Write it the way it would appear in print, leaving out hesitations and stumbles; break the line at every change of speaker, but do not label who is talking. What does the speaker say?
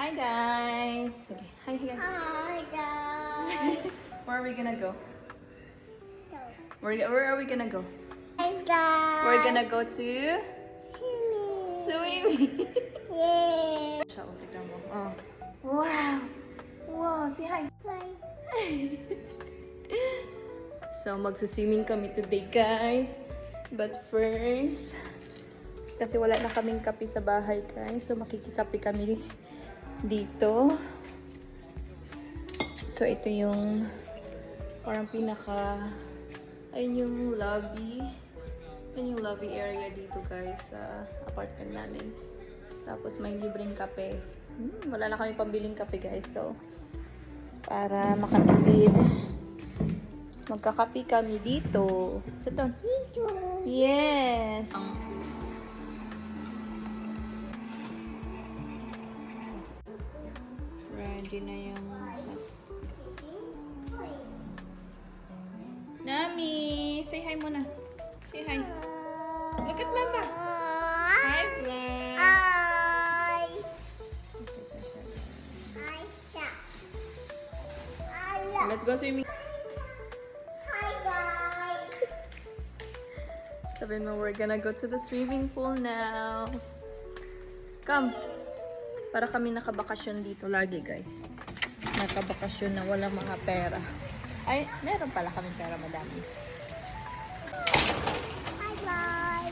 Hi guys. Okay. Hi guys.
Hi guys.
Where are we gonna go? Where are we gonna go?
Hi guys.
We're gonna go to swimming.
Yeah.
Siya, oh, tignan mo. Oh. Wow. Wow, say hi.
Bye.
So, magsuswimming kami today, guys. But first, kasi wala na kaming kape sa bahay, guys. So, makikikape kami dito. So, ito yung parang ayun yung lobby. Ayun yung lobby area dito, guys, sa apartment namin. Tapos, may libreng kape. Wala na kami pambiling kape, guys. So, para makatipid, magkakape kami dito. Sa to. Yes! Ready na yung... Nami! Say hi muna. Say hi. Look at Mama. Hi, vlog.
Hi. Hi.
Let's go swimming.
Hi guys.
Sabi mo, we're gonna go to the swimming pool now. Come. Para kami nakabakasyon dito lagi, guys. Nakabakasyon na walang mga pera. Ay, meron pala kaming pera, madami.
Hi guys.